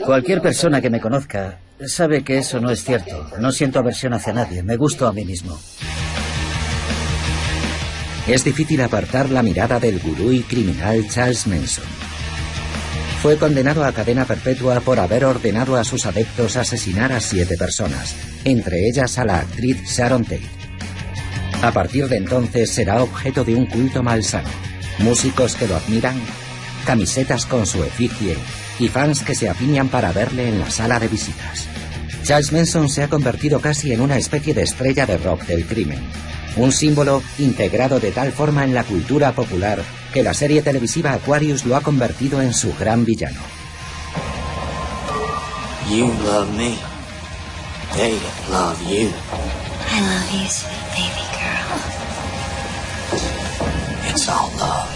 Cualquier persona que me conozca sabe que eso no es cierto. No siento aversión hacia nadie, me gusto a mí mismo. Es difícil apartar la mirada del gurú y criminal Charles Manson. Fue condenado a cadena perpetua por haber ordenado a sus adeptos asesinar a 7 personas, entre ellas a la actriz Sharon Tate. A partir de entonces será objeto de un culto malsano, músicos que lo admiran, camisetas con su efigie y fans que se apiñan para verle en la sala de visitas. Charles Manson se ha convertido casi en una especie de estrella de rock del crimen, un símbolo integrado de tal forma en la cultura popular que la serie televisiva Aquarius lo ha convertido en su gran villano. You love me. They love you. I love you, sweet baby girl. It's all love.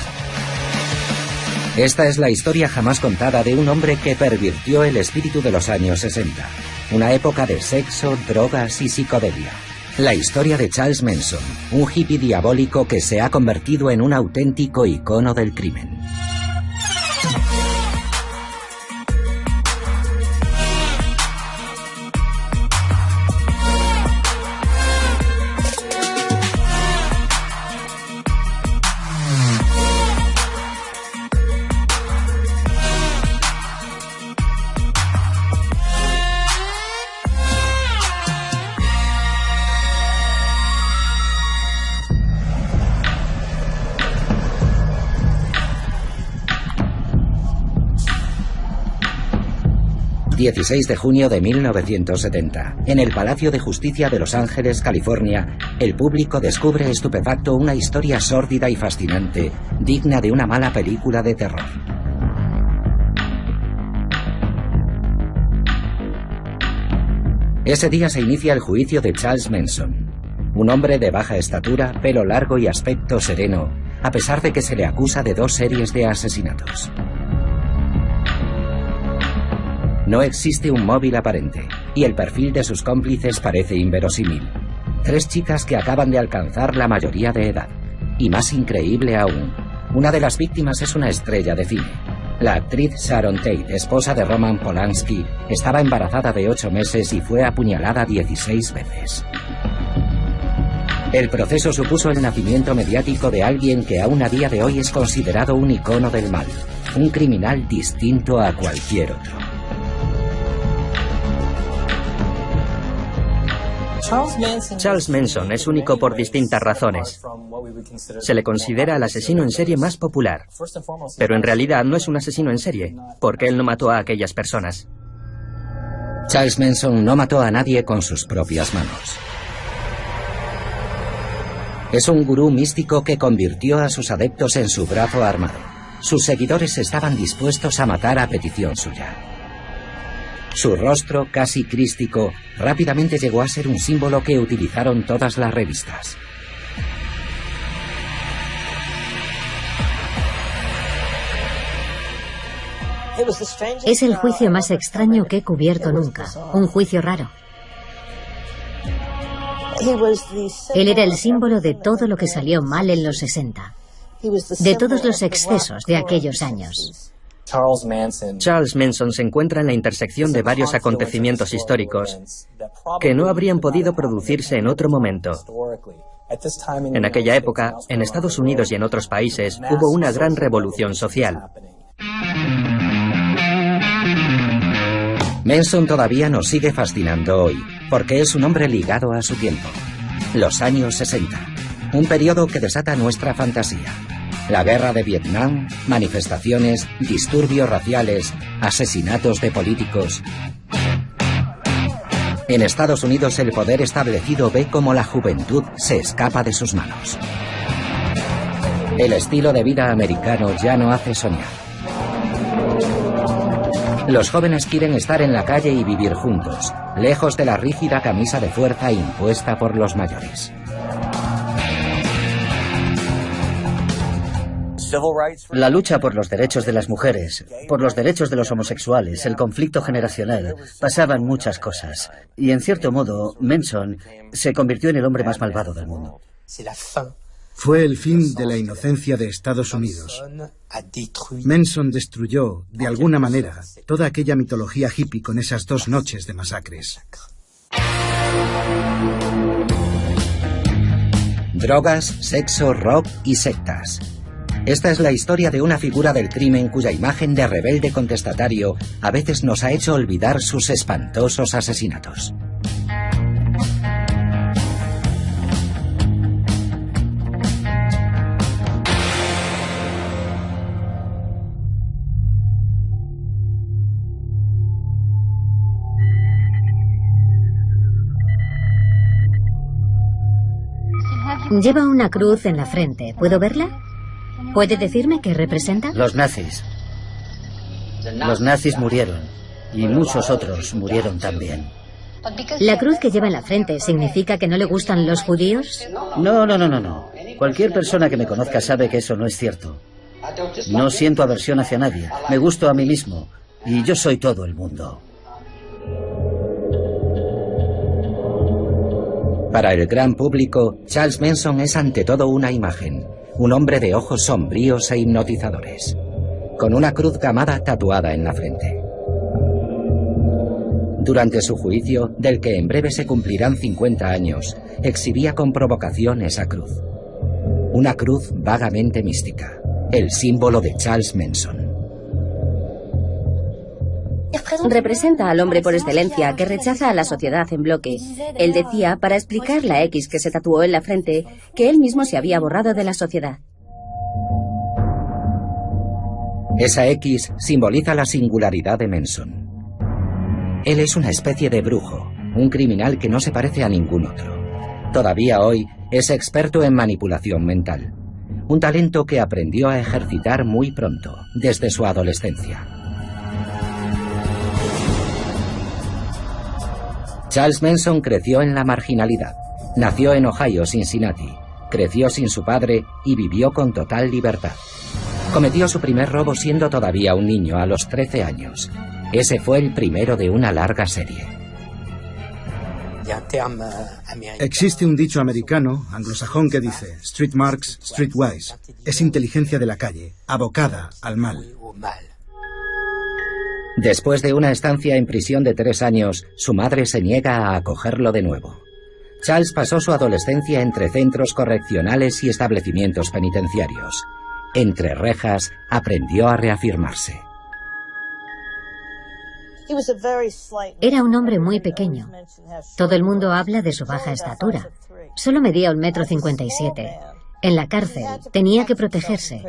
Esta es la historia jamás contada de un hombre que pervirtió el espíritu de los años 60, una época de sexo, drogas y psicodelia. La historia de Charles Manson, un hippie diabólico que se ha convertido en un auténtico icono del crimen. ...16 de junio de 1970... en el Palacio de Justicia de Los Ángeles, California... el público descubre estupefacto una historia sórdida y fascinante... digna de una mala película de terror. Ese día se inicia el juicio de Charles Manson... un hombre de baja estatura, pelo largo y aspecto sereno... a pesar de que se le acusa de 2 series de asesinatos. No existe un móvil aparente, y el perfil de sus cómplices parece inverosímil. 3 chicas que acaban de alcanzar la mayoría de edad. Y más increíble aún, una de las víctimas es una estrella de cine. La actriz Sharon Tate, esposa de Roman Polanski, estaba embarazada de 8 meses y fue apuñalada 16 veces. El proceso supuso el nacimiento mediático de alguien que aún a día de hoy es considerado un icono del mal, un criminal distinto a cualquier otro. Charles Manson es único por distintas razones. Se le considera el asesino en serie más popular, pero en realidad no es un asesino en serie, porque él no mató a aquellas personas. Charles Manson no mató a nadie con sus propias manos. Es un gurú místico que convirtió a sus adeptos en su brazo armado. Sus seguidores estaban dispuestos a matar a petición suya. Su rostro, casi crístico, rápidamente llegó a ser un símbolo que utilizaron todas las revistas. Es el juicio más extraño que he cubierto nunca. Un juicio raro. Él era el símbolo de todo lo que salió mal en los 60. De todos los excesos de aquellos años. Charles Manson se encuentra en la intersección de varios acontecimientos históricos que no habrían podido producirse en otro momento. En aquella época, en Estados Unidos y en otros países, hubo una gran revolución social. Manson todavía nos sigue fascinando hoy, porque es un hombre ligado a su tiempo. Los años 60, un periodo que desata nuestra fantasía. La guerra de Vietnam, manifestaciones, disturbios raciales, asesinatos de políticos. En Estados Unidos el poder establecido ve cómo la juventud se escapa de sus manos. El estilo de vida americano ya no hace soñar. Los jóvenes quieren estar en la calle y vivir juntos, lejos de la rígida camisa de fuerza impuesta por los mayores. La lucha por los derechos de las mujeres, por los derechos de los homosexuales, el conflicto generacional, pasaban muchas cosas. Y en cierto modo, Manson se convirtió en el hombre más malvado del mundo. Fue el fin de la inocencia de Estados Unidos. Manson destruyó, de alguna manera, toda aquella mitología hippie con esas 2 noches de masacres. Drogas, sexo, rock y sectas. Esta es la historia de una figura del crimen cuya imagen de rebelde contestatario a veces nos ha hecho olvidar sus espantosos asesinatos. Lleva una cruz en la frente. ¿Puedo verla? ¿Puede decirme qué representa? Los nazis. Los nazis murieron. Y muchos otros murieron también. ¿La cruz que lleva en la frente significa que no le gustan los judíos? No. Cualquier persona que me conozca sabe que eso no es cierto. No siento aversión hacia nadie. Me gusto a mí mismo. Y yo soy todo el mundo. Para el gran público, Charles Manson es ante todo una imagen, un hombre de ojos sombríos e hipnotizadores, con una cruz gamada tatuada en la frente. Durante su juicio, del que en breve se cumplirán 50 años, exhibía con provocación esa cruz. Una cruz vagamente mística, el símbolo de Charles Manson. Representa al hombre por excelencia que rechaza a la sociedad en bloque. Él decía, para explicar la X que se tatuó en la frente, que él mismo se había borrado de la sociedad. Esa X simboliza la singularidad de Manson. Él es una especie de brujo, un criminal que no se parece a ningún otro. Todavía hoy es experto en manipulación mental, un talento que aprendió a ejercitar muy pronto, desde su adolescencia. Charles Manson creció en la marginalidad. Nació en Ohio, Cincinnati. Creció sin su padre y vivió con total libertad. Cometió su primer robo siendo todavía un niño, a los 13 años. Ese fue el primero de una larga serie. Existe un dicho americano, anglosajón, que dice: street marks, streetwise. Es inteligencia de la calle, abocada al mal. Después de una estancia en prisión de 3 años, su madre se niega a acogerlo de nuevo. Charles pasó su adolescencia entre centros correccionales y establecimientos penitenciarios. Entre rejas, aprendió a reafirmarse. Era un hombre muy pequeño. Todo el mundo habla de su baja estatura. Solo medía 1,57 m. En la cárcel tenía que protegerse.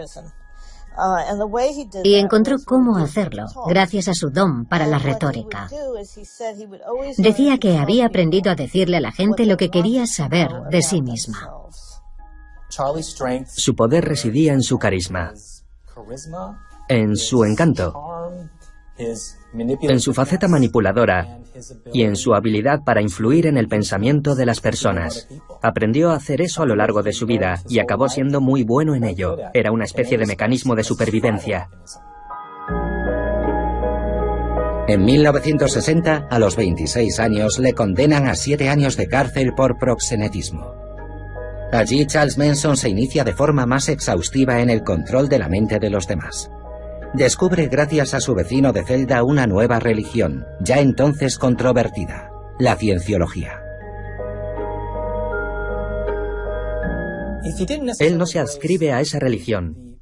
Y encontró cómo hacerlo, gracias a su don para la retórica. Decía que había aprendido a decirle a la gente lo que quería saber de sí misma. Su poder residía en su carisma, en su encanto, en su faceta manipuladora y en su habilidad para influir en el pensamiento de las personas. Aprendió a hacer eso a lo largo de su vida y acabó siendo muy bueno en ello. Era una especie de mecanismo de supervivencia. En 1960, a los 26 años, le condenan a 7 años de cárcel por proxenetismo. Allí Charles Manson se inicia de forma más exhaustiva en el control de la mente de los demás. Descubre gracias a su vecino de celda una nueva religión, ya entonces controvertida, la cienciología. Él no se adscribe a esa religión,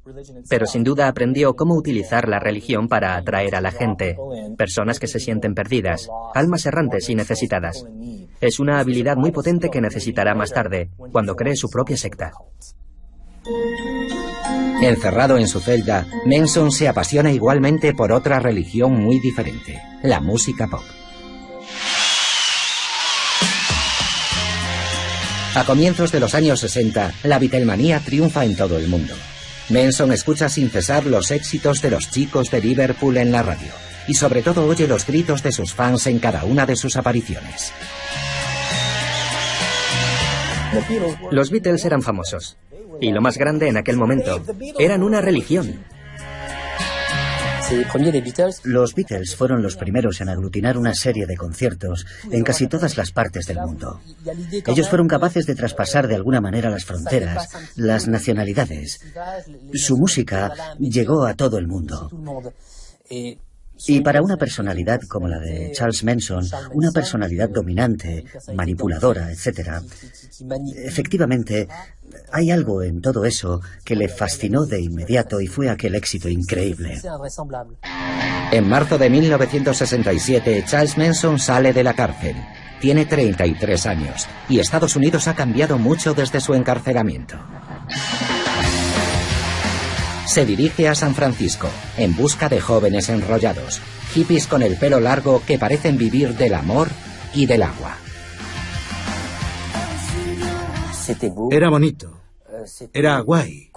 pero sin duda aprendió cómo utilizar la religión para atraer a la gente, personas que se sienten perdidas, almas errantes y necesitadas. Es una habilidad muy potente que necesitará más tarde, cuando cree su propia secta. Encerrado en su celda, Manson se apasiona igualmente por otra religión muy diferente, la música pop. A comienzos de los años 60, la Beatlemanía triunfa en todo el mundo. Manson escucha sin cesar los éxitos de los chicos de Liverpool en la radio, y sobre todo oye los gritos de sus fans en cada una de sus apariciones. Los Beatles eran famosos. Y lo más grande en aquel momento, eran una religión. Los Beatles fueron los primeros en aglutinar una serie de conciertos en casi todas las partes del mundo. Ellos fueron capaces de traspasar de alguna manera las fronteras, las nacionalidades. Su música llegó a todo el mundo. Y para una personalidad como la de Charles Manson, una personalidad dominante, manipuladora, etc., efectivamente, hay algo en todo eso que le fascinó de inmediato y fue aquel éxito increíble. En marzo de 1967, Charles Manson sale de la cárcel. Tiene 33 años y Estados Unidos ha cambiado mucho desde su encarcelamiento. Se dirige a San Francisco en busca de jóvenes enrollados, hippies con el pelo largo que parecen vivir del amor y del agua. Era bonito. Era guay.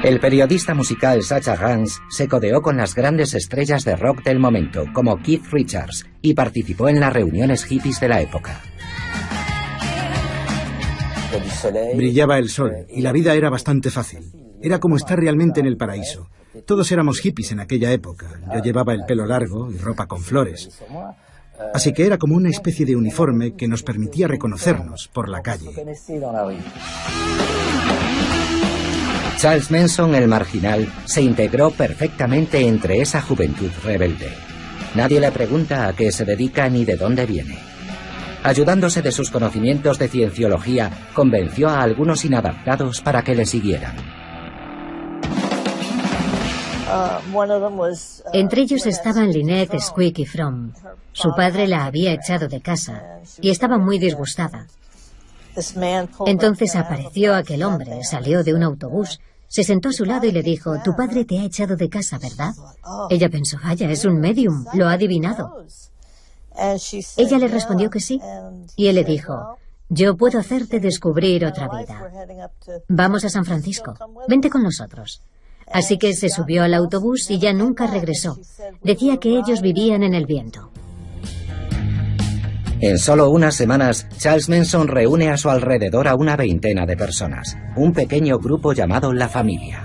El periodista musical Sacha Gans se codeó con las grandes estrellas de rock del momento, como Keith Richards, y participó en las reuniones hippies de la época. Brillaba el sol y la vida era bastante fácil. Era como estar realmente en el paraíso. Todos éramos hippies en aquella época. Yo llevaba el pelo largo y ropa con flores. Así que era como una especie de uniforme que nos permitía reconocernos por la calle. Charles Manson, el marginal, se integró perfectamente entre esa juventud rebelde. Nadie le pregunta a qué se dedica ni de dónde viene. Ayudándose de sus conocimientos de cienciología, convenció a algunos inadaptados para que le siguieran. Entre ellos estaban Lynette Squeaky Fromm. Su padre la había echado de casa y estaba muy disgustada. Entonces apareció aquel hombre, salió de un autobús, se sentó a su lado y le dijo: «Tu padre te ha echado de casa, ¿verdad?». Ella pensó: «Vaya, es un medium, lo ha adivinado». Ella le respondió que sí, y él le dijo: «Yo puedo hacerte descubrir otra vida. Vamos a San Francisco, vente con nosotros». Así que se subió al autobús y ya nunca regresó. Decía que ellos vivían en el viento. En solo unas semanas, Charles Manson reúne a su alrededor a una veintena de personas, un pequeño grupo llamado La Familia.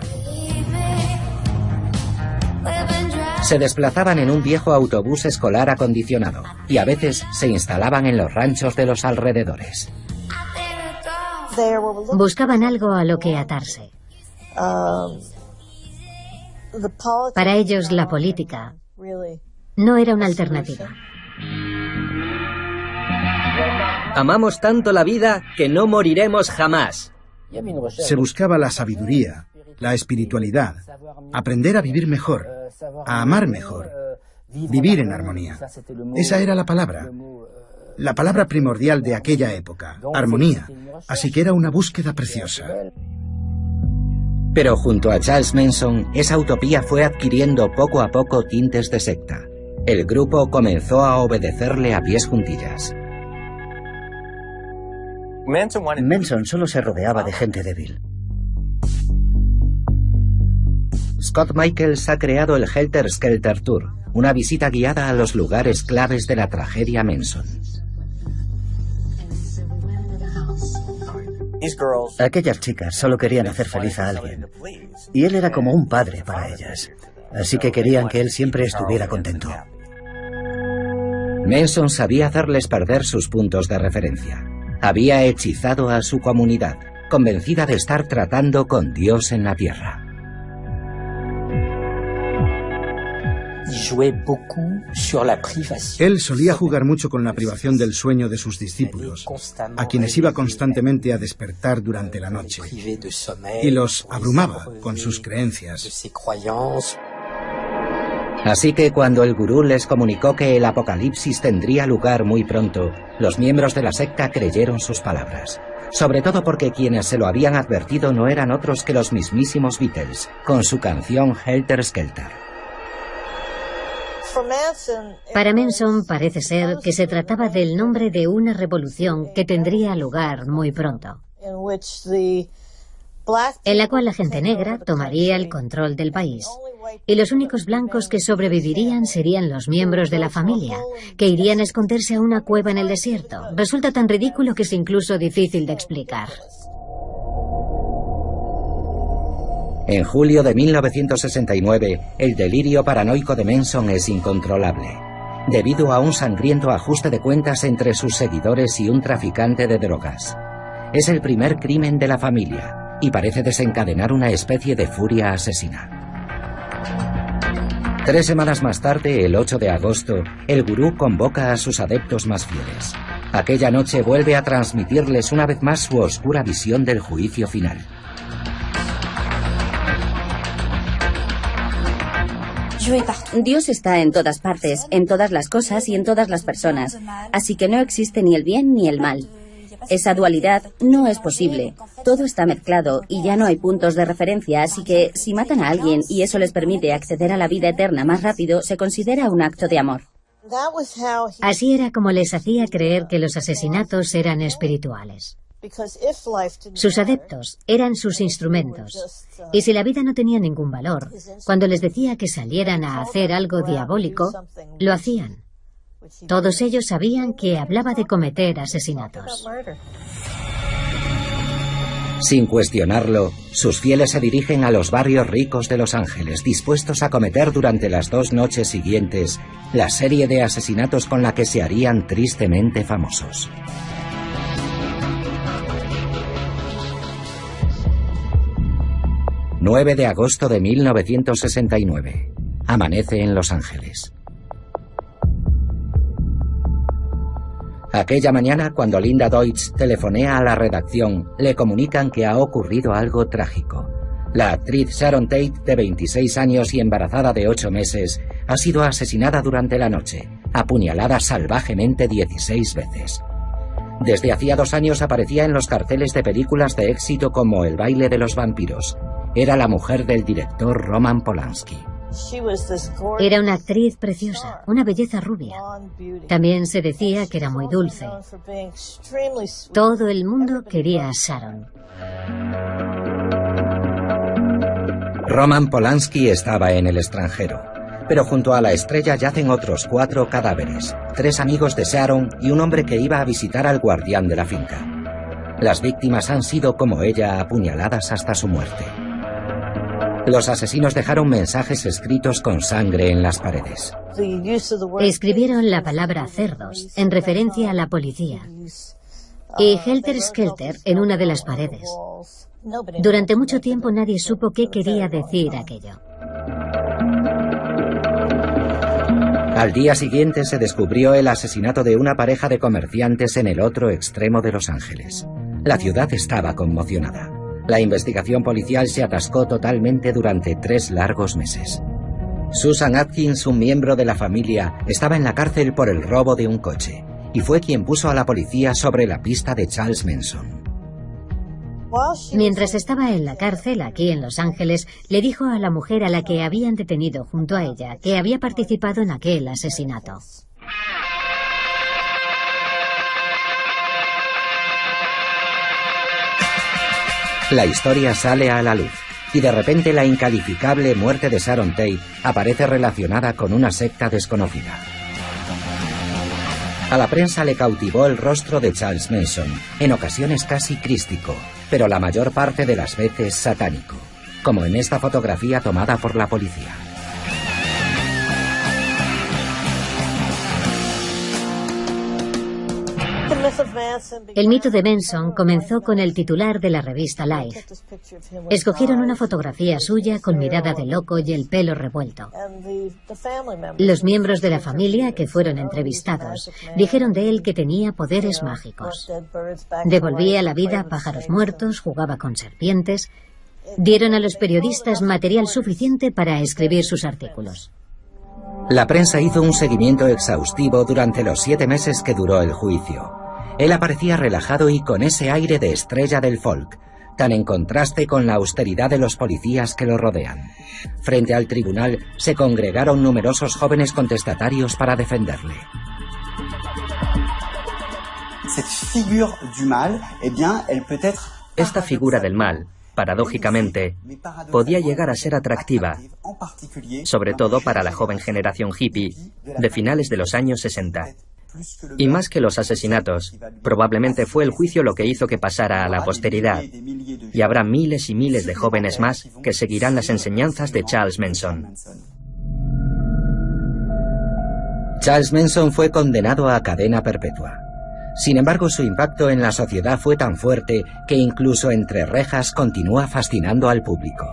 Se desplazaban en un viejo autobús escolar acondicionado y a veces se instalaban en los ranchos de los alrededores. Buscaban algo a lo que atarse. Para ellos la política no era una alternativa. Amamos tanto la vida que no moriremos jamás. Se buscaba la sabiduría, la espiritualidad, aprender a vivir mejor, a amar mejor, vivir en armonía. Esa era la palabra primordial de aquella época, armonía. Así que era una búsqueda preciosa. Pero junto a Charles Manson, esa utopía fue adquiriendo poco a poco tintes de secta. El grupo comenzó a obedecerle a pies juntillas. Manson solo se rodeaba de gente débil. Scott Michaels ha creado el Helter Skelter Tour, una visita guiada a los lugares claves de la tragedia Manson. Aquellas chicas solo querían hacer feliz a alguien, y él era como un padre para ellas, así que querían que él siempre estuviera contento. Manson sabía hacerles perder sus puntos de referencia. Había hechizado a su comunidad, convencida de estar tratando con Dios en la tierra. Él solía jugar mucho con la privación del sueño de sus discípulos, a quienes iba constantemente a despertar durante la noche, y los abrumaba con sus creencias. Así que cuando el gurú les comunicó que el apocalipsis tendría lugar muy pronto, los miembros de la secta creyeron sus palabras. Sobre todo porque quienes se lo habían advertido no eran otros que los mismísimos Beatles, con su canción Helter Skelter. Para Manson parece ser que se trataba del nombre de una revolución que tendría lugar muy pronto, en la cual la gente negra tomaría el control del país. Y los únicos blancos que sobrevivirían serían los miembros de la familia, que irían a esconderse a una cueva en el desierto. Resulta tan ridículo que es incluso difícil de explicar. En julio de 1969, el delirio paranoico de Manson es incontrolable, debido a un sangriento ajuste de cuentas entre sus seguidores y un traficante de drogas. Es el primer crimen de la familia y parece desencadenar una especie de furia asesina. 3 semanas más tarde, el 8 de agosto, el gurú convoca a sus adeptos más fieles. Aquella noche vuelve a transmitirles una vez más su oscura visión del juicio final. Dios está en todas partes, en todas las cosas y en todas las personas, así que no existe ni el bien ni el mal. Esa dualidad no es posible. Todo está mezclado y ya no hay puntos de referencia, así que si matan a alguien y eso les permite acceder a la vida eterna más rápido, se considera un acto de amor. Así era como les hacía creer que los asesinatos eran espirituales. Sus adeptos eran sus instrumentos, y si la vida no tenía ningún valor, cuando les decía que salieran a hacer algo diabólico, lo hacían. Todos ellos sabían que hablaba de cometer asesinatos. Sin cuestionarlo, sus fieles se dirigen a los barrios ricos de Los Ángeles, dispuestos a cometer durante las 2 noches siguientes la serie de asesinatos con la que se harían tristemente famosos. ...9 de agosto de 1969. Amanece en Los Ángeles. Aquella mañana, cuando Linda Deutsch telefonea a la redacción, le comunican que ha ocurrido algo trágico. La actriz Sharon Tate, de 26 años y embarazada de 8 meses, ha sido asesinada durante la noche, apuñalada salvajemente 16 veces. Desde hacía 2 años aparecía en los carteles de películas de éxito como El baile de los vampiros. Era la mujer del director Roman Polanski. Era una actriz preciosa, una belleza rubia. También se decía que era muy dulce. Todo el mundo quería a Sharon. Roman Polanski estaba en el extranjero, pero junto a la estrella yacen otros 4 cadáveres, 3 amigos de Sharon y un hombre que iba a visitar al guardián de la finca. Las víctimas han sido, como ella, apuñaladas hasta su muerte. Los asesinos dejaron mensajes escritos con sangre en las paredes. Escribieron la palabra cerdos, en referencia a la policía, y Helter Skelter en una de las paredes. Durante mucho tiempo nadie supo qué quería decir aquello. Al día siguiente se descubrió el asesinato de una pareja de comerciantes en el otro extremo de Los Ángeles. La ciudad estaba conmocionada. La investigación policial se atascó totalmente durante 3 largos meses. Susan Atkins, un miembro de la familia, estaba en la cárcel por el robo de un coche y fue quien puso a la policía sobre la pista de Charles Manson. Mientras estaba en la cárcel aquí en Los Ángeles, le dijo a la mujer a la que habían detenido junto a ella que había participado en aquel asesinato. La historia sale a la luz y de repente la incalificable muerte de Sharon Tate aparece relacionada con una secta desconocida. A la prensa le cautivó el rostro de Charles Manson, en ocasiones casi crístico, pero la mayor parte de las veces satánico, como en esta fotografía tomada por la policía. El mito de Manson comenzó con el titular de la revista Life. Escogieron una fotografía suya con mirada de loco y el pelo revuelto. Los miembros de la familia que fueron entrevistados dijeron de él que tenía poderes mágicos. Devolvía a la vida pájaros muertos, jugaba con serpientes. Dieron a los periodistas material suficiente para escribir sus artículos. La prensa hizo un seguimiento exhaustivo durante los 7 meses que duró el juicio. Él aparecía relajado y con ese aire de estrella del folk, tan en contraste con la austeridad de los policías que lo rodean. Frente al tribunal se congregaron numerosos jóvenes contestatarios para defenderle. Esta figura del mal, paradójicamente, podía llegar a ser atractiva, sobre todo para la joven generación hippie de finales de los años 60. Y más que los asesinatos, probablemente fue el juicio lo que hizo que pasara a la posteridad. Y habrá miles y miles de jóvenes más que seguirán las enseñanzas de Charles Manson. Charles Manson fue condenado a cadena perpetua. Sin embargo, su impacto en la sociedad fue tan fuerte que incluso entre rejas continúa fascinando al público.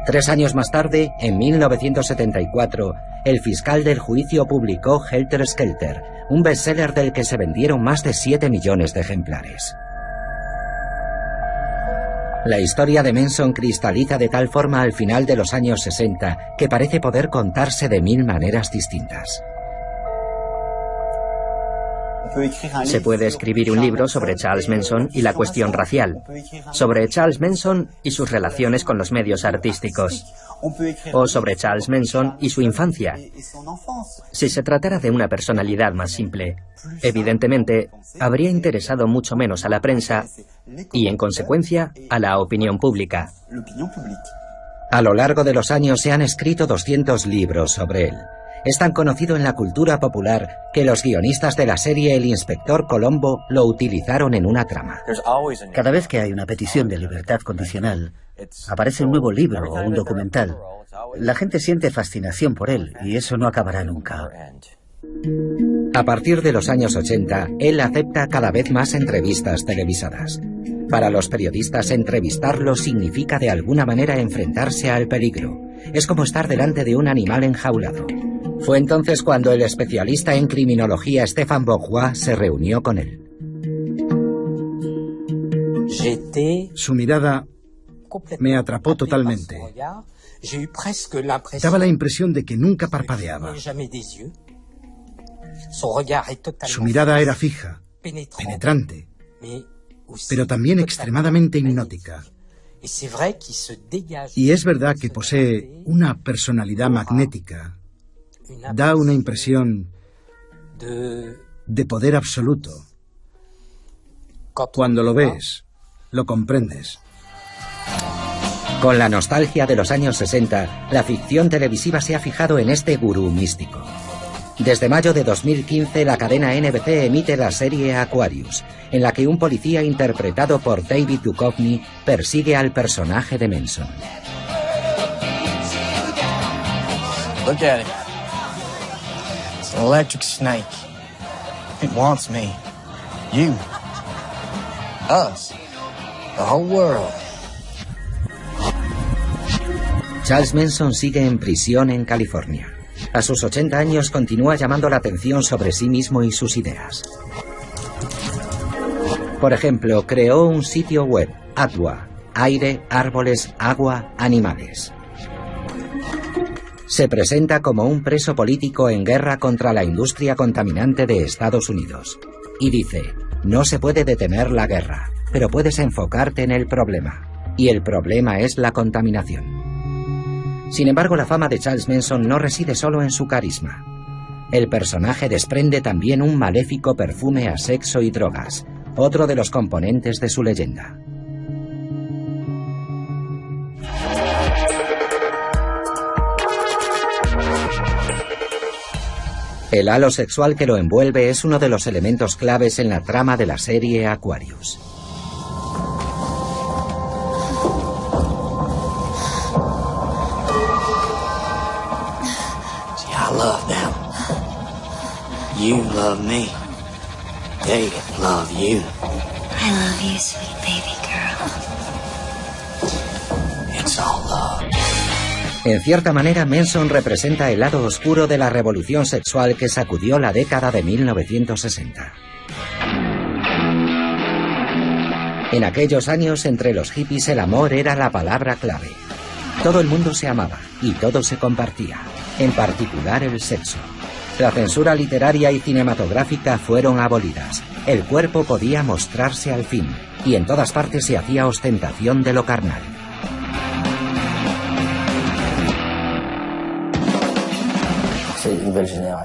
3 años más tarde, en 1974, el fiscal del juicio publicó Helter Skelter, un bestseller del que se vendieron más de 7 millones de ejemplares. La historia de Manson cristaliza de tal forma al final de los años 60 que parece poder contarse de 1000 maneras distintas. Se puede escribir un libro sobre Charles Manson y la cuestión racial, sobre Charles Manson y sus relaciones con los medios artísticos, o sobre Charles Manson y su infancia. Si se tratara de una personalidad más simple, evidentemente habría interesado mucho menos a la prensa y, en consecuencia, a la opinión pública. A lo largo de los años se han escrito 200 libros sobre él. Es tan conocido en la cultura popular que los guionistas de la serie El Inspector Colombo lo utilizaron en una trama. Cada vez que hay una petición de libertad condicional, aparece un nuevo libro o un documental. La gente siente fascinación por él y eso no acabará nunca. A partir de los años 80, él acepta cada vez más entrevistas televisadas. Para los periodistas, entrevistarlo significa de alguna manera enfrentarse al peligro. Es como estar delante de un animal enjaulado. Fue entonces cuando el especialista en criminología Stéphane Bourgois se reunió con él. Su mirada me atrapó totalmente. Daba la impresión de que nunca parpadeaba. Su mirada era fija, penetrante, pero también extremadamente hipnótica. Y es verdad que posee una personalidad magnética. Da una impresión de poder absoluto. Cuando lo ves, lo comprendes. Con la nostalgia de los años 60, la ficción televisiva se ha fijado en este gurú místico. Desde mayo de 2015, la cadena NBC emite la serie Aquarius, en la que un policía interpretado por David Duchovny persigue al personaje de Manson. Look at it. It's an electric snake. It wants me. You. Us. The whole world. Charles Manson sigue en prisión en California. A sus 80 años continúa llamando la atención sobre sí mismo y sus ideas. Por ejemplo, creó un sitio web, Aqua, aire, árboles, agua, animales. Se presenta como un preso político en guerra contra la industria contaminante de Estados Unidos. Y dice, no se puede detener la guerra, pero puedes enfocarte en el problema. Y el problema es la contaminación. Sin embargo, la fama de Charles Manson no reside solo en su carisma. El personaje desprende también un maléfico perfume a sexo y drogas, otro de los componentes de su leyenda. El halo sexual que lo envuelve es uno de los elementos claves en la trama de la serie Aquarius. I love them. You love me. They love you. I love you, sweet baby girl. It's all love. En cierta manera, Manson representa el lado oscuro de la revolución sexual que sacudió la década de 1960. En aquellos años, entre los hippies, el amor era la palabra clave. Todo el mundo se amaba y todo se compartía, en particular el sexo. La censura literaria y cinematográfica fueron abolidas. El cuerpo podía mostrarse al fin, y en todas partes se hacía ostentación de lo carnal.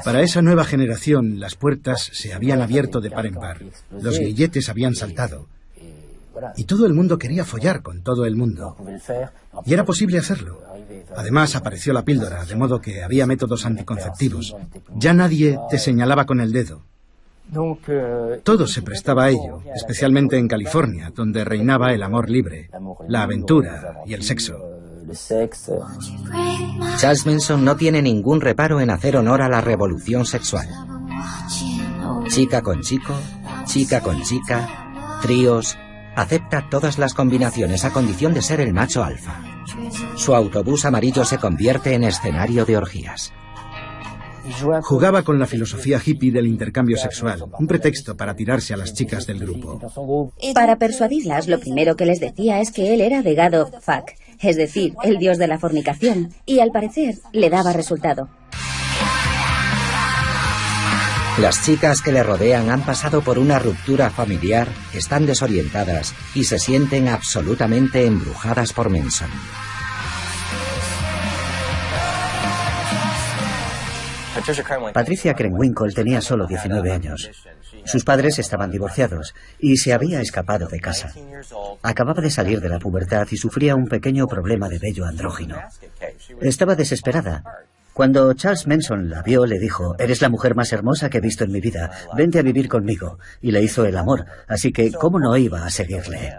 Para esa nueva generación, las puertas se habían abierto de par en par. Los grilletes habían saltado. Y todo el mundo quería follar con todo el mundo. Y era posible hacerlo. Además, apareció la píldora, de modo que había métodos anticonceptivos. Ya nadie te señalaba con el dedo. Todo se prestaba a ello, especialmente en California, donde reinaba el amor libre, la aventura y el sexo. Charles Manson no tiene ningún reparo en hacer honor a la revolución sexual. Chica con chico, chica con chica, tríos. Acepta todas las combinaciones a condición de ser el macho alfa. Su autobús amarillo se convierte en escenario de orgías. Jugaba con la filosofía hippie del intercambio sexual, un pretexto para tirarse a las chicas del grupo. Para persuadirlas, lo primero que les decía es que él era the god of fuck, es decir, el dios de la fornicación, y al parecer le daba resultado. Las chicas que le rodean han pasado por una ruptura familiar, están desorientadas y se sienten absolutamente embrujadas por Manson. Patricia Krenwinkel tenía solo 19 años. Sus padres estaban divorciados y se había escapado de casa. Acababa de salir de la pubertad y sufría un pequeño problema de vello andrógino. Estaba desesperada. Cuando Charles Manson la vio, le dijo: «Eres la mujer más hermosa que he visto en mi vida. Vente a vivir conmigo». Y le hizo el amor, así que ¿cómo no iba a seguirle?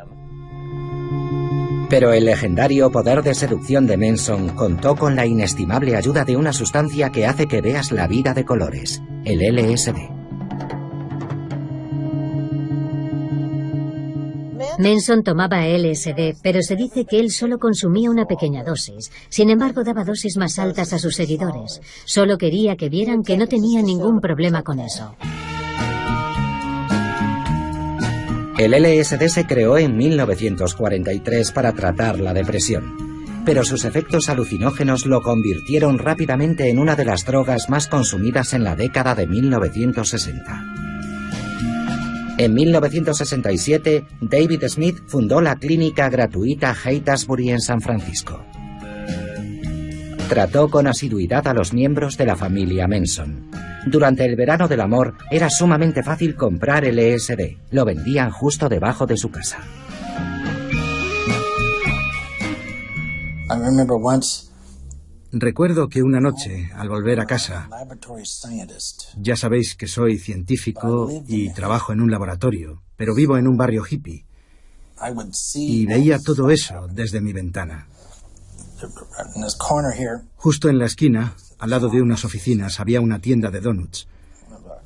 Pero el legendario poder de seducción de Manson contó con la inestimable ayuda de una sustancia que hace que veas la vida de colores, el LSD. Manson tomaba LSD, pero se dice que él solo consumía una pequeña dosis. Sin embargo, daba dosis más altas a sus seguidores. Solo quería que vieran que no tenía ningún problema con eso. El LSD se creó en 1943 para tratar la depresión, pero sus efectos alucinógenos lo convirtieron rápidamente en una de las drogas más consumidas en la década de 1960. En 1967, David Smith fundó la clínica gratuita Haight-Ashbury en San Francisco. Trató con asiduidad a los miembros de la familia Manson. Durante el verano del amor era sumamente fácil comprar LSD. Lo vendían justo debajo de su casa. Recuerdo que una noche, al volver a casa, ya sabéis que soy científico y trabajo en un laboratorio, pero vivo en un barrio hippie, y veía todo eso desde mi ventana. Justo en la esquina, al lado de unas oficinas, había una tienda de donuts.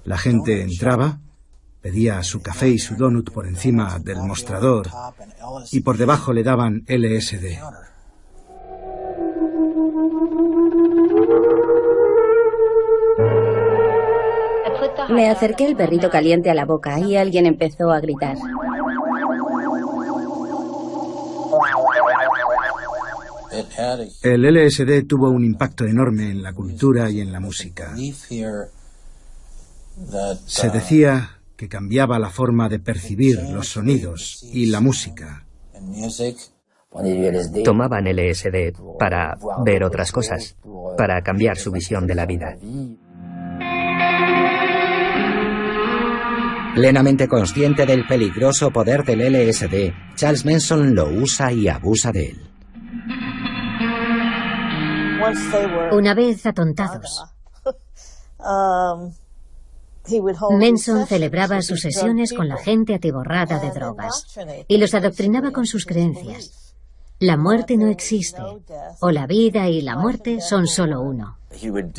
La gente entraba, pedía su café y su donut por encima del mostrador y por debajo le daban LSD. Me acerqué el perrito caliente a la boca y alguien empezó a gritar. El LSD tuvo un impacto enorme en la cultura y en la música. Se decía que cambiaba la forma de percibir los sonidos y la música. Tomaban LSD para ver otras cosas, para cambiar su visión de la vida. Plenamente consciente del peligroso poder del LSD, Charles Manson lo usa y abusa de él. Una vez atontados, Manson celebraba sus sesiones con la gente atiborrada de drogas y los adoctrinaba con sus creencias. La muerte no existe, o la vida y la muerte son solo uno.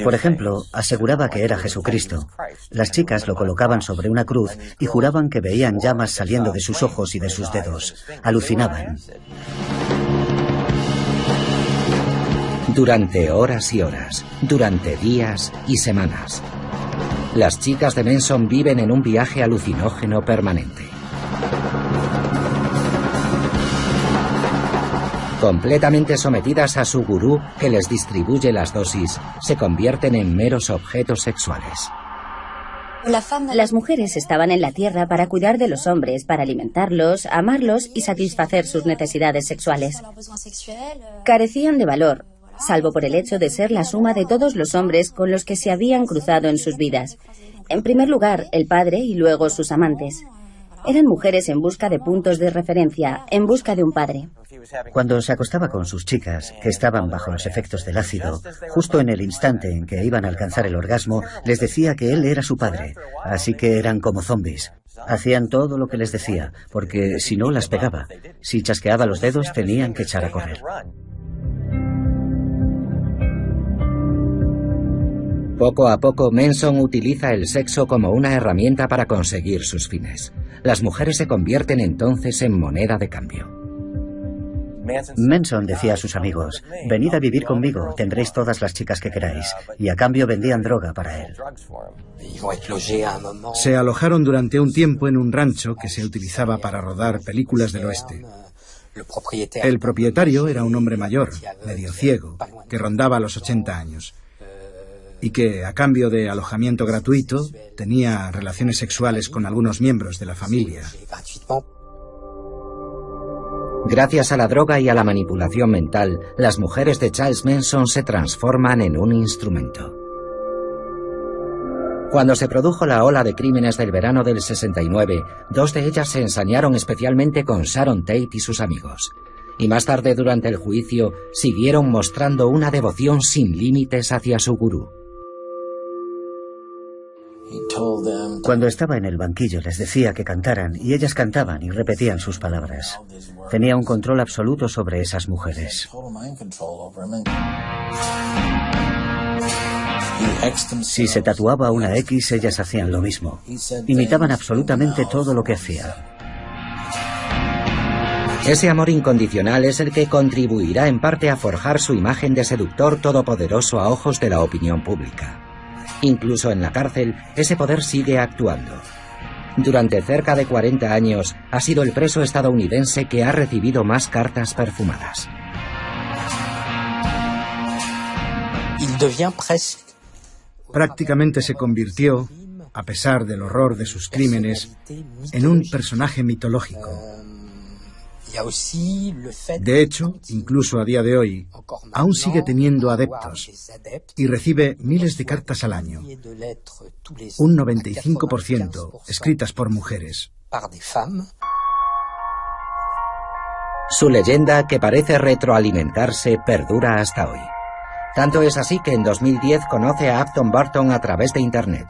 Por ejemplo, aseguraba que era Jesucristo. Las chicas lo colocaban sobre una cruz y juraban que veían llamas saliendo de sus ojos y de sus dedos. Alucinaban. Durante horas y horas, durante días y semanas. Las chicas de Manson viven en un viaje alucinógeno permanente. Completamente sometidas a su gurú que les distribuye las dosis, se convierten en meros objetos sexuales. Las mujeres estaban en la tierra para cuidar de los hombres, para alimentarlos, amarlos y satisfacer sus necesidades sexuales. Carecían de valor, salvo por el hecho de ser la suma de todos los hombres con los que se habían cruzado en sus vidas. En primer lugar, el padre y luego sus amantes. Eran mujeres en busca de puntos de referencia, en busca de un padre. Cuando se acostaba con sus chicas, que estaban bajo los efectos del ácido, justo en el instante en que iban a alcanzar el orgasmo, les decía que él era su padre, así que eran como zombies. Hacían todo lo que les decía, porque si no las pegaba. Si chasqueaba los dedos, tenían que echar a correr. Poco a poco, Manson utiliza el sexo como una herramienta para conseguir sus fines. Las mujeres se convierten entonces en moneda de cambio. Manson decía a sus amigos, venid a vivir conmigo, tendréis todas las chicas que queráis, y a cambio vendían droga para él. Se alojaron durante un tiempo en un rancho que se utilizaba para rodar películas del oeste. El propietario era un hombre mayor, medio ciego, que rondaba los 80 años, y que, a cambio de alojamiento gratuito, tenía relaciones sexuales con algunos miembros de la familia. Gracias a la droga y a la manipulación mental, las mujeres de Charles Manson se transforman en un instrumento. Cuando se produjo la ola de crímenes del verano del 69, 2 de ellas se ensañaron especialmente con Sharon Tate y sus amigos. Y más tarde, durante el juicio, siguieron mostrando una devoción sin límites hacia su gurú. Cuando estaba en el banquillo les decía que cantaran y ellas cantaban y repetían sus palabras. Tenía un control absoluto sobre esas mujeres. Si se tatuaba una X, ellas hacían lo mismo. Imitaban absolutamente todo lo que hacía. Ese amor incondicional es el que contribuirá en parte a forjar su imagen de seductor todopoderoso a ojos de la opinión pública. Incluso en la cárcel, ese poder sigue actuando. Durante cerca de 40 años, ha sido el preso estadounidense que ha recibido más cartas perfumadas. Prácticamente se convirtió, a pesar del horror de sus crímenes, en un personaje mitológico. De hecho, incluso a día de hoy, aún sigue teniendo adeptos y recibe miles de cartas al año, un 95% escritas por mujeres. Su leyenda, que parece retroalimentarse, perdura hasta hoy. Tanto es así que en 2010 conoce a Upton Barton a través de Internet.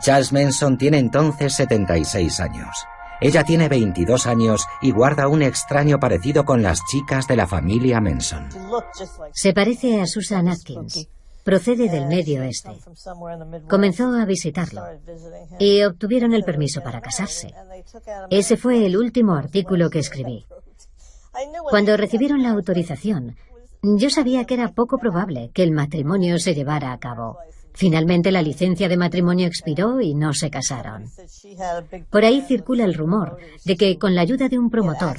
Charles Manson tiene entonces 76 años. Ella tiene 22 años y guarda un extraño parecido con las chicas de la familia Manson. Se parece a Susan Atkins. Procede del Medio Oeste. Comenzó a visitarlo y obtuvieron el permiso para casarse. Ese fue el último artículo que escribí. Cuando recibieron la autorización, yo sabía que era poco probable que el matrimonio se llevara a cabo. Finalmente la licencia de matrimonio expiró y no se casaron. Por ahí circula el rumor de que con la ayuda de un promotor,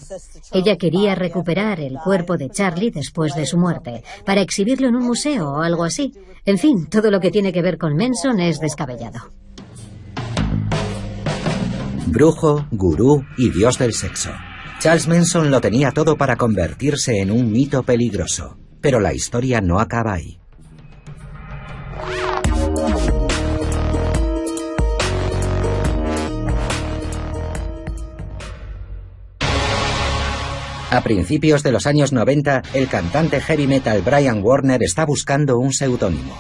ella quería recuperar el cuerpo de Charlie después de su muerte, para exhibirlo en un museo o algo así. En fin, todo lo que tiene que ver con Manson es descabellado. Brujo, gurú y dios del sexo. Charles Manson lo tenía todo para convertirse en un mito peligroso. Pero la historia no acaba ahí. A principios de los años 90, el cantante heavy metal Brian Warner está buscando un seudónimo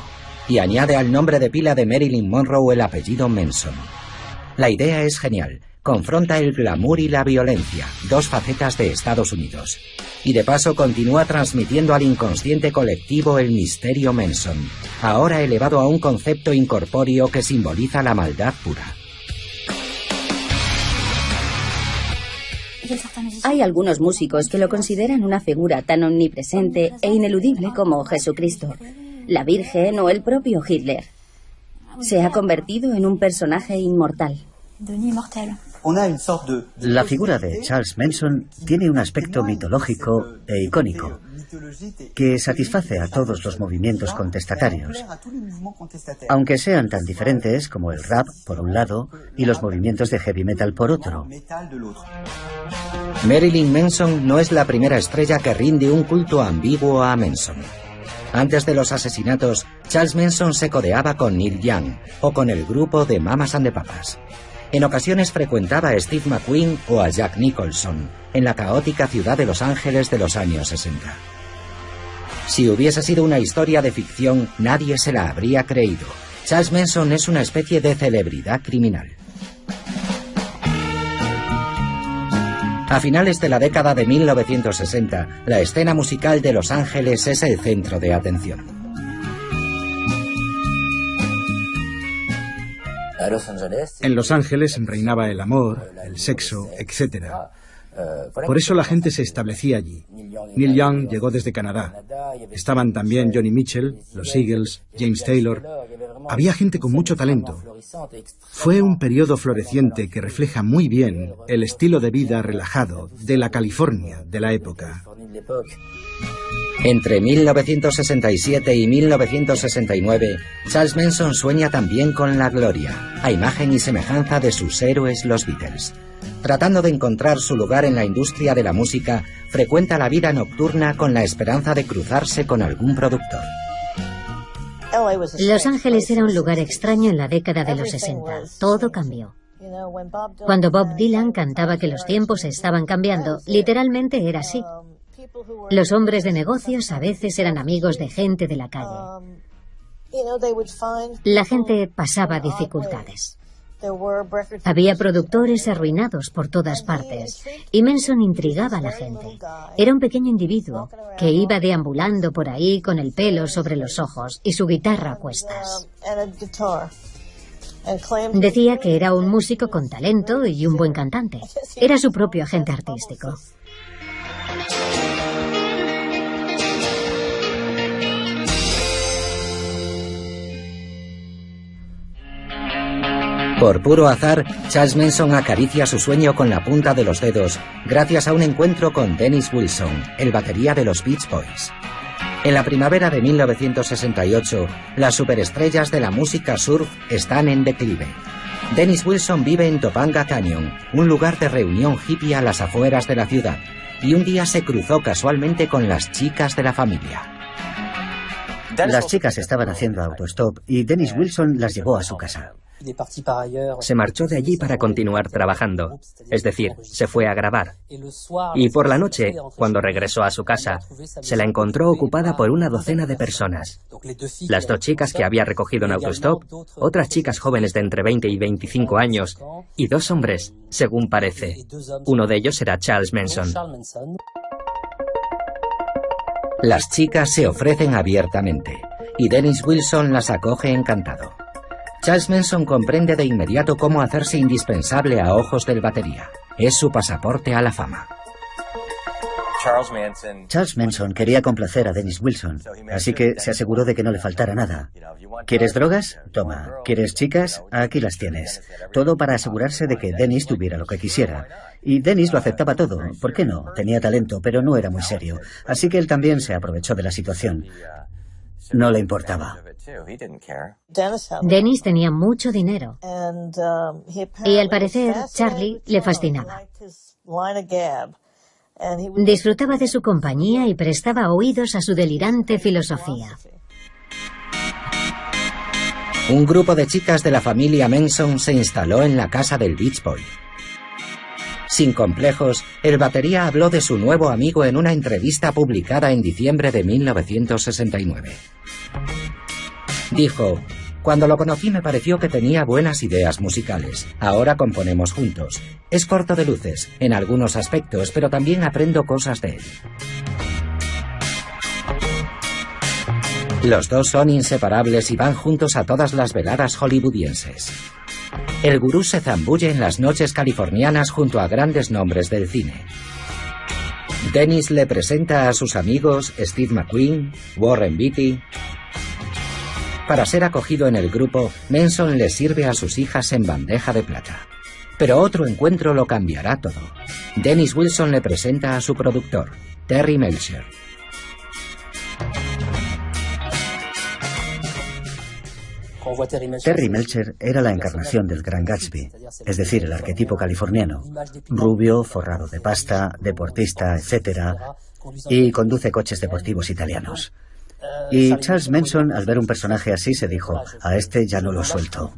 y añade al nombre de pila de Marilyn Monroe el apellido Manson. La idea es genial. Confronta el glamour y la violencia, 2 facetas de Estados Unidos. Y de paso continúa transmitiendo al inconsciente colectivo el misterio Manson, ahora elevado a un concepto incorpóreo que simboliza la maldad pura. Hay algunos músicos que lo consideran una figura tan omnipresente e ineludible como Jesucristo, la Virgen o el propio Hitler. Se ha convertido en un personaje inmortal. La figura de Charles Manson tiene un aspecto mitológico e icónico que satisface a todos los movimientos contestatarios, aunque sean tan diferentes como el rap por un lado y los movimientos de heavy metal por otro. Marilyn Manson no es la primera estrella que rinde un culto ambiguo a Manson. Antes de los asesinatos, Charles Manson se codeaba con Neil Young o con el grupo de Mamas and the Papas. En ocasiones frecuentaba a Steve McQueen o a Jack Nicholson en la caótica ciudad de Los Ángeles de los años 60. Si hubiese sido una historia de ficción, nadie se la habría creído. Charles Manson es una especie de celebridad criminal. A finales de la década de 1960, la escena musical de Los Ángeles es el centro de atención. En Los Ángeles reinaba el amor, el sexo, etc. Por eso la gente se establecía allí. Neil Young llegó desde Canadá. Estaban también Johnny Mitchell, los Eagles, James Taylor. Había gente con mucho talento. Fue un periodo floreciente que refleja muy bien el estilo de vida relajado de la California de la época. Entre 1967 y 1969, Charles Manson sueña también con la gloria, a imagen y semejanza de sus héroes los Beatles. Tratando de encontrar su lugar en la industria de la música, frecuenta la vida nocturna con la esperanza de cruzarse con algún productor. Los Ángeles era un lugar extraño en la década de los 60. Todo cambió. Cuando Bob Dylan cantaba que los tiempos estaban cambiando, literalmente era así. Los hombres de negocios a veces eran amigos de gente de la calle. La gente pasaba dificultades. Había productores arruinados por todas partes, y Manson intrigaba a la gente. Era un pequeño individuo que iba deambulando por ahí con el pelo sobre los ojos y su guitarra a cuestas. Decía que era un músico con talento y un buen cantante. Era su propio agente artístico. Por puro azar, Charles Manson acaricia su sueño con la punta de los dedos gracias a un encuentro con Dennis Wilson, el batería de los Beach Boys. En la primavera de 1968, las superestrellas de la música surf están en declive. Dennis Wilson vive en Topanga Canyon, un lugar de reunión hippie a las afueras de la ciudad, y un día se cruzó casualmente con las chicas de la familia. Las chicas estaban haciendo autostop y Dennis Wilson las llevó a su casa. Se marchó de allí para continuar trabajando, es decir, se fue a grabar. Y por la noche, cuando regresó a su casa, se la encontró ocupada por una docena de personas. Las dos chicas que había recogido en autostop, otras chicas jóvenes de entre 20 y 25 años, y dos hombres, según parece. Uno de ellos era Charles Manson. Las chicas se ofrecen abiertamente, y Dennis Wilson las acoge encantado. Charles Manson comprende de inmediato cómo hacerse indispensable a ojos del batería. Es su pasaporte a la fama. Charles Manson quería complacer a Dennis Wilson, así que se aseguró de que no le faltara nada. ¿Quieres drogas? Toma. ¿Quieres chicas? Aquí las tienes. Todo para asegurarse de que Dennis tuviera lo que quisiera. Y Dennis lo aceptaba todo. ¿Por qué no? Tenía talento, pero no era muy serio. Así que él también se aprovechó de la situación. No le importaba. Dennis tenía mucho dinero. Y al parecer, Charlie le fascinaba. Disfrutaba de su compañía y prestaba oídos a su delirante filosofía. Un grupo de chicas de la familia Manson se instaló en la casa del Beach Boy. Sin complejos, el batería habló de su nuevo amigo en una entrevista publicada en diciembre de 1969. Dijo: cuando lo conocí me pareció que tenía buenas ideas musicales. Ahora componemos juntos. Es corto de luces, en algunos aspectos, pero también aprendo cosas de él. Los dos son inseparables y van juntos a todas las veladas hollywoodienses. El gurú se zambulle en las noches californianas junto a grandes nombres del cine. Dennis le presenta a sus amigos Steve McQueen, Warren Beatty. Para ser acogido en el grupo, Manson le sirve a sus hijas en bandeja de plata. Pero otro encuentro lo cambiará todo. Dennis Wilson le presenta a su productor, Terry Melcher. Terry Melcher era la encarnación del Gran Gatsby, es decir, el arquetipo californiano. Rubio, forrado de pasta, deportista, etc. Y conduce coches deportivos italianos. Y Charles Manson, al ver un personaje así, se dijo: a este ya no lo suelto.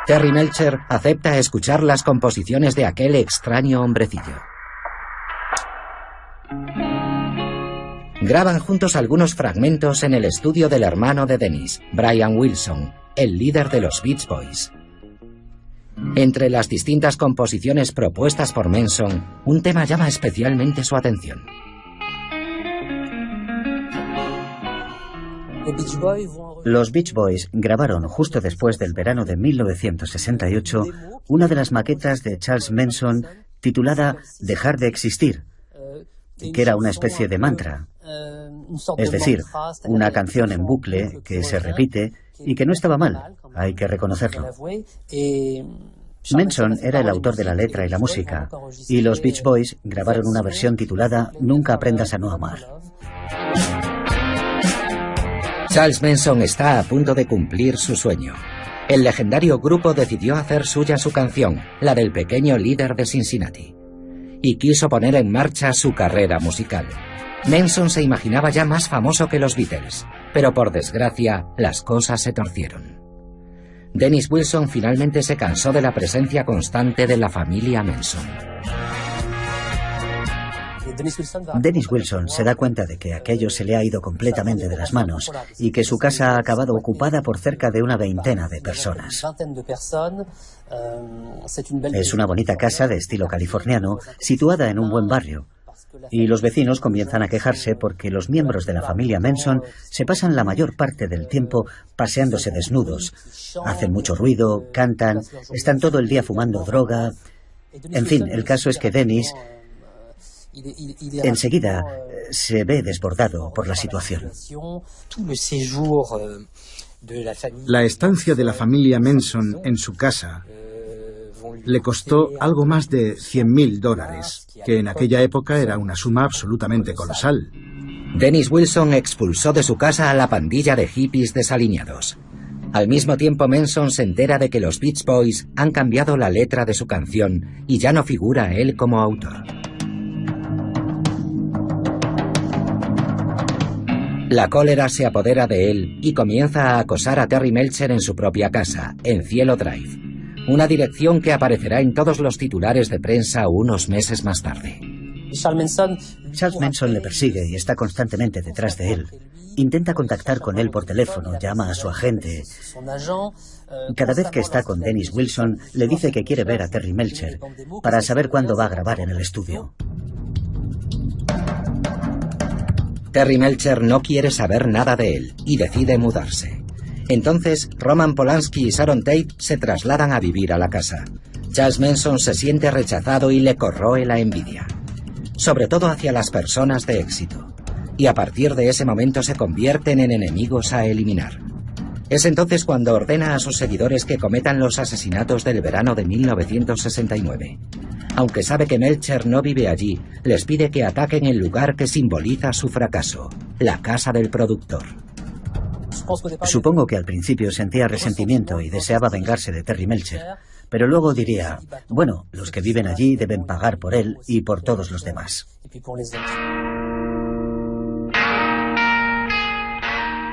Terry Melcher acepta escuchar las composiciones de aquel extraño hombrecillo. Graban juntos algunos fragmentos en el estudio del hermano de Dennis, Brian Wilson, el líder de los Beach Boys. Entre las distintas composiciones propuestas por Manson, un tema llama especialmente su atención. Los Beach Boys grabaron justo después del verano de 1968 una de las maquetas de Charles Manson titulada Dejar de existir, que era una especie de mantra. Es decir, una canción en bucle que se repite y que no estaba mal, hay que reconocerlo. Manson era el autor de la letra y la música, y los Beach Boys grabaron una versión titulada Nunca aprendas a no amar. Charles Manson está a punto de cumplir su sueño. El legendario grupo decidió hacer suya su canción, la del pequeño líder de Cincinnati, y quiso poner en marcha su carrera musical. Manson se imaginaba ya más famoso que los Beatles, pero por desgracia las cosas se torcieron. Dennis Wilson finalmente se cansó de la presencia constante de la familia Manson. Dennis Wilson se da cuenta de que aquello se le ha ido completamente de las manos y que su casa ha acabado ocupada por cerca de una veintena de personas. Es una bonita casa de estilo californiano, situada en un buen barrio. Y los vecinos comienzan a quejarse porque los miembros de la familia Manson se pasan la mayor parte del tiempo paseándose desnudos. Hacen mucho ruido, cantan, están todo el día fumando droga. En fin, el caso es que Dennis enseguida se ve desbordado por la situación. La estancia de la familia Manson en su casa le costó algo más de $100.000, que en aquella época era una suma absolutamente colosal. Dennis Wilson expulsó de su casa a la pandilla de hippies desaliñados. Al mismo tiempo, Manson se entera de que los Beach Boys han cambiado la letra de su canción y ya no figura él como autor. La cólera se apodera de él y comienza a acosar a Terry Melcher en su propia casa, en Cielo Drive, una dirección que aparecerá en todos los titulares de prensa unos meses más tarde. Charles Manson le persigue y está constantemente detrás de él. Intenta contactar con él por teléfono, llama a su agente. Cada vez que está con Dennis Wilson, le dice que quiere ver a Terry Melcher para saber cuándo va a grabar en el estudio. Terry Melcher no quiere saber nada de él y decide mudarse. Entonces, Roman Polanski y Sharon Tate se trasladan a vivir a la casa. Charles Manson se siente rechazado y le corroe la envidia, sobre todo hacia las personas de éxito, y a partir de ese momento se convierten en enemigos a eliminar. Es entonces cuando ordena a sus seguidores que cometan los asesinatos del verano de 1969. Aunque sabe que Melcher no vive allí, les pide que ataquen el lugar que simboliza su fracaso, la casa del productor. Supongo que al principio sentía resentimiento y deseaba vengarse de Terry Melcher, pero luego diría, bueno, los que viven allí deben pagar por él y por todos los demás.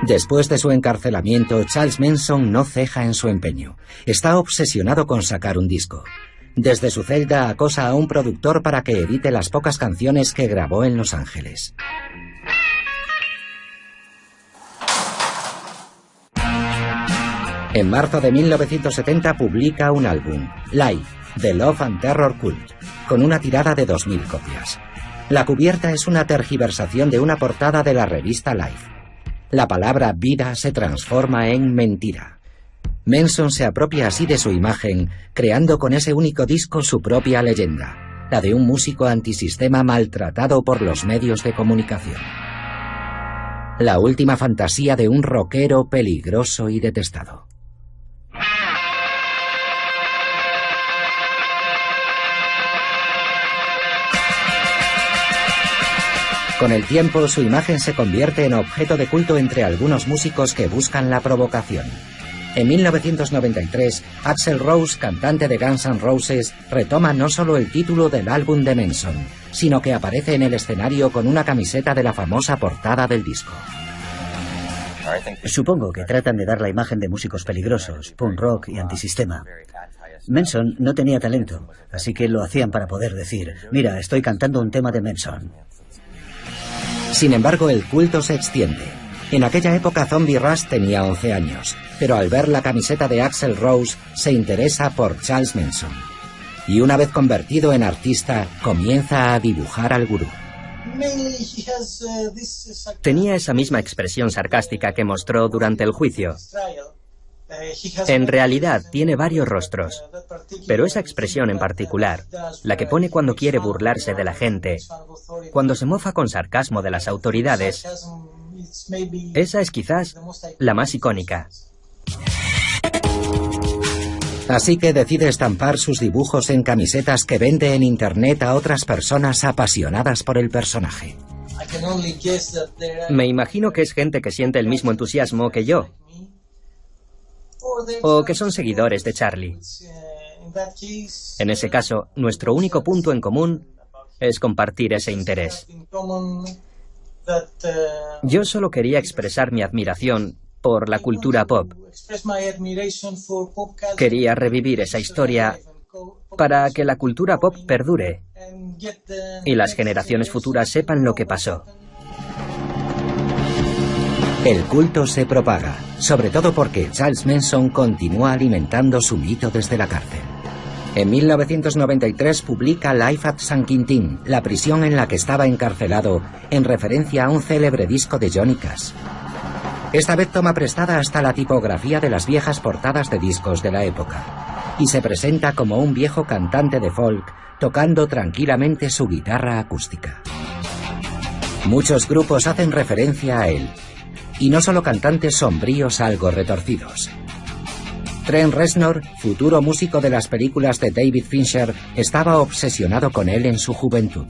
Después de su encarcelamiento, Charles Manson no ceja en su empeño. Está obsesionado con sacar un disco. Desde su celda acosa a un productor para que edite las pocas canciones que grabó en Los Ángeles. En marzo de 1970 publica un álbum, Live, The Love and Terror Cult, con una tirada de 2.000 copias. La cubierta es una tergiversación de una portada de la revista Life. La palabra vida se transforma en mentira. Manson se apropia así de su imagen, creando con ese único disco su propia leyenda, la de un músico antisistema maltratado por los medios de comunicación. La última fantasía de un rockero peligroso y detestado. Con el tiempo, su imagen se convierte en objeto de culto entre algunos músicos que buscan la provocación. En 1993, Axl Rose, cantante de Guns N' Roses, retoma no solo el título del álbum de Manson, sino que aparece en el escenario con una camiseta de la famosa portada del disco. Supongo que tratan de dar la imagen de músicos peligrosos, punk rock y antisistema. Manson no tenía talento, así que lo hacían para poder decir, mira, estoy cantando un tema de Manson. Sin embargo, el culto se extiende. En aquella época Zombie Rush tenía 11 años, pero al ver la camiseta de Axl Rose se interesa por Charles Manson. Y una vez convertido en artista, comienza a dibujar al gurú. Tenía esa misma expresión sarcástica que mostró durante el juicio. En realidad tiene varios rostros, pero esa expresión en particular, la que pone cuando quiere burlarse de la gente, cuando se mofa con sarcasmo de las autoridades, esa es quizás la más icónica. Así que decide estampar sus dibujos en camisetas que vende en internet a otras personas apasionadas por el personaje. Me imagino que es gente que siente el mismo entusiasmo que yo, o que son seguidores de Charlie. En ese caso, nuestro único punto en común es compartir ese interés. Yo solo quería expresar mi admiración por la cultura pop. Quería revivir esa historia para que la cultura pop perdure y las generaciones futuras sepan lo que pasó. El culto se propaga, sobre todo porque Charles Manson continúa alimentando su mito desde la cárcel. En 1993 publica Life at San Quintín, la prisión en la que estaba encarcelado, en referencia a un célebre disco de Johnny Cash. Esta vez toma prestada hasta la tipografía de las viejas portadas de discos de la época, y se presenta como un viejo cantante de folk tocando tranquilamente su guitarra acústica. Muchos grupos hacen referencia a él, y no solo cantantes sombríos algo retorcidos. Trent Reznor, futuro músico de las películas de David Fincher, estaba obsesionado con él en su juventud.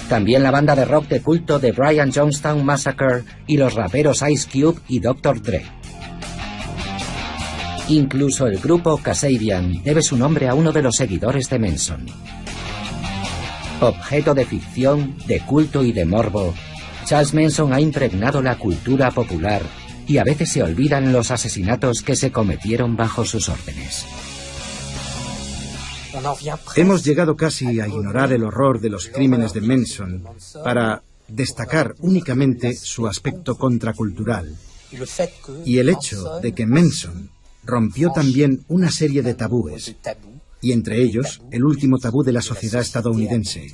También la banda de rock de culto de Brian Jonestown Massacre y los raperos Ice Cube y Dr. Dre. Incluso el grupo Kasabian debe su nombre a uno de los seguidores de Manson. Objeto de ficción, de culto y de morbo, Charles Manson ha impregnado la cultura popular y a veces se olvidan los asesinatos que se cometieron bajo sus órdenes. Hemos llegado casi a ignorar el horror de los crímenes de Manson para destacar únicamente su aspecto contracultural y el hecho de que Manson rompió también una serie de tabúes, y entre ellos el último tabú de la sociedad estadounidense,